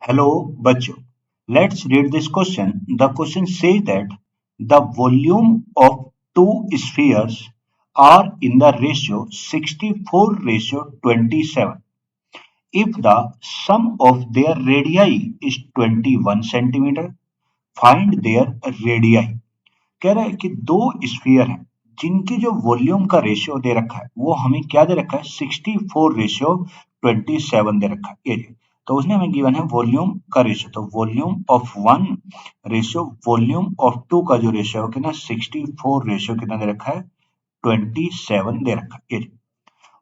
Hello, Bacho. Let's read this question. The question says that the volume of two spheres are in the ratio 64 ratio 27. If the sum of their radii is 21 centimeter, find their radii. कह रहा है कि दो sphere हैं जिनकी जो volume का ratio दे रखा है वो हमें क्या दे रखा है 64 रेशियो 27 दे रखा है ये तो उसने हमें गिवन है वॉल्यूम का रेशियो तो volume of one ratio volume of two का जो रेशियो है कितना 64 रेशियो कितना दे रखा है 27 दे रखा है ये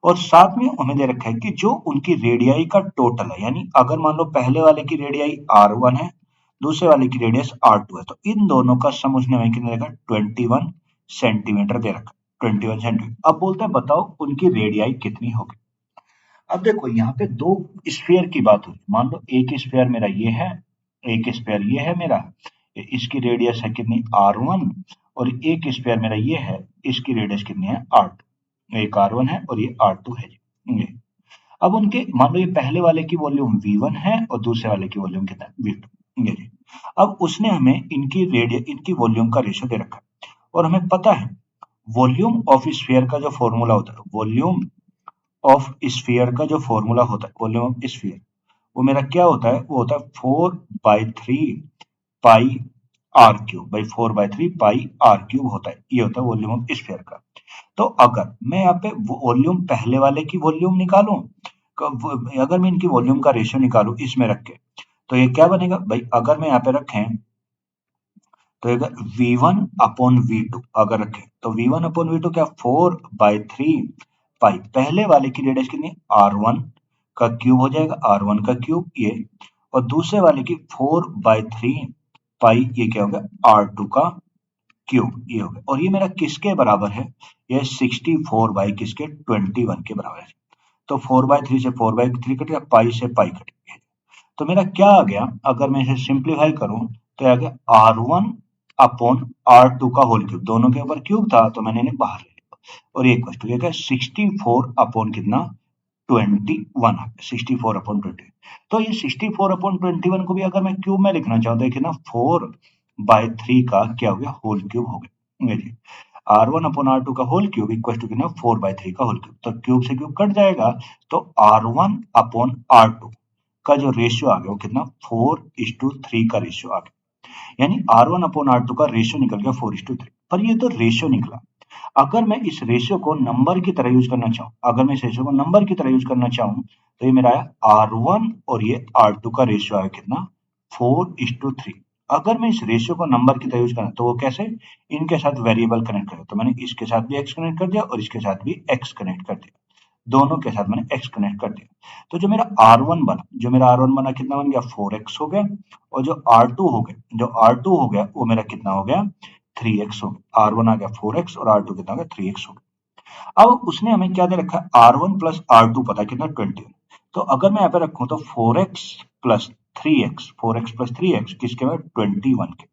और साथ में हमें दे रखा है कि जो उनकी रेडियाई का टोटल है यानी अगर मान लो पहले वाले की रेडियाई R1 है दूसरे वाले की रेडियस R2 है तो इन दोनों का सम उसने हमें कितना देखा 21 सेंटीमीटर दे रखा 21 सेंटीमीटर अब बोलते हैं बताओ उनकी रेडियाई कितनी होगी अब देखो यहाँ पे दो स्फीयर की बात हुई मान लो एक स्फीयर मेरा ये है एक स्फीयर ये है मेरा इसकी रेडियस है कितनी R1 और एक स्फीयर मेरा ये है इसकी रेडियस कितनी है R2 एक R1 है और ये R2 है जी अब उनके मान लो ये पहले वाले की वॉल्यूम V1 है और दूसरे वाले की वॉल्यूम कितना है V2 ये जी अब उसने हमें इनकी वॉल्यूम का रेशियो दे रखा है और हमें पता है वॉल्यूम ऑफ स्फीयर का जो फॉर्मूला होता है वॉल्यूम ऑफ स्फीयर का जो फॉर्मूला होता है वॉल्यूम ऑफ स्फीयर वो मेरा क्या होता है वो होता है 4/3 pi r cube by 4/3 pi r cube होता है ये होता है वॉल्यूम ऑफ स्फीयर का तो अगर मैं यहाँ पे वॉल्यूम पहले वाले की वॉल्यूम निकालूं अगर मैं इनकी वॉल्यूम का रेशियो निकालूं इसमें रख के तो ये क्या बनेगा भाई अगर मैं यहाँ पे रखें तो अगर V1 अपॉन V2 अगर रखें तो V1 अपॉन V2 क्या 4/3 पाई पहले वाले की रेडियस कितनी R1 का क्यूब हो जाएगा R1 का क्यूब ये और दूसरे वाले की 4/3 पाई ये क्या होगा R2 का क्यूब ये हो गया और ये मेरा किसके बराबर है ये 64 बाई किसके 21 के बराबर है तो 4/3 से 4/3 कट गया पाई से पाई कट गया तो मेरा क्या आ गया अगर मैं इसे सिंप्लीफाई करूं तो आ गया R1 अपॉन R2 का होल क्यूब दोनों के ऊपर क्यूब था तो मैंने इन्हें बाहर ले लिया और ये क्वेश्चन ये क्या 64 अपॉन कितना 21 64 अपॉन 20 तो ये 64 अपॉन 21 को भी अगर मैं क्यूब में लिखना चाहूँ देखिए ना 4/3 का क्या हो गया होल क्यूब हो गया ये R1 अपॉन R2 का होल क्यूब इक्वल टू कितना 4/3 का होल क्यूब तो क्यूब से क्यूब कट जाएगा तो R1 अपॉन R2 का जो रेशियो आ गया वो कितना 4:3 का रेशियो आ गया यानी R1 अपॉन R2 का रेशियो निकल गया 4:3 पर ये तो रेशियो निकला अगर मैं इस रेशियो को नंबर की तरह यूज करना चाहूँ अगर मैं इस रेशियो को नंबर की तरह यूज करना चाहूँ तो ये मेरा आया R1 और ये R2 का रेशियो आया कितना 4:3 अगर मैं इस रेशियो को नंबर की तरह यूज करना तो वो कैसे इनके साथ वेरिएबल कनेक्ट करें तो मैंने इसके साथ भी x कनेक्ट कर दिया और इसके साथ भी x कनेक्ट कर दिया दोनों के साथ मैंने x कनेक्ट कर दिया तो जो मेरा R1 बना कितना बन गया 4x हो गया और जो R2 हो गया वो मेरा कितना हो गया 3x हो गया R1 आ गया 4x और R2 कितना हो गया 3x हो गया अब उसने हमें क्या दे रखा है R1 प्लस R2 पता कितना 20 तो अगर मैं यहाँ पे रखूं तो 4x प्लस 3x किसके में 21 के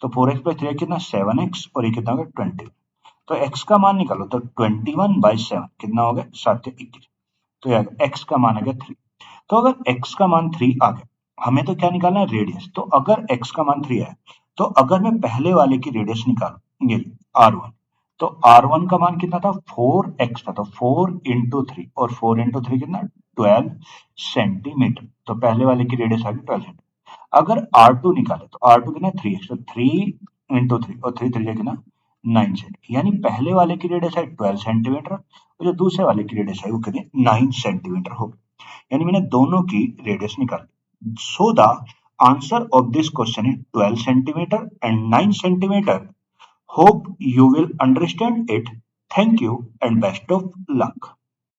तो 4x प्लस 3x कितना 7x और ये कितना हो गया 20 तो x का मान निकालो तो 21/7 कितना हो गया 721 तो यार x का मान आ गया 3 तो अगर x का मान 3 आ गया हमें तो क्या निकालना है रेडियस तो अगर x का मान 3 है तो अगर मैं पहले वाले की रेडियस निकालू ये R1 तो R1 का मान कितना था 4x था तो 4 इंटू 3 और 4 इंटू 3 कितना 12 सेंटीमीटर तो पहले वाले की रेडियस आ गई 12 सेंटीमीटर अगर R2 निकाले तो R2 कितना 3x तो 3 इंटू 3 और 3 3 कितना 9 सेंटीमीटर यानी पहले वाले की रेडियस है 12 सेंटीमीटर और जो दूसरे वाले की रेडियस है वो कितनी 9 सेंटीमीटर हो गई यानी मैंने दोनों की रेडियस निकाली so the answer of this question is 12 centimetre and 9 centimetre hope you will understand it. Thank you and best of luck.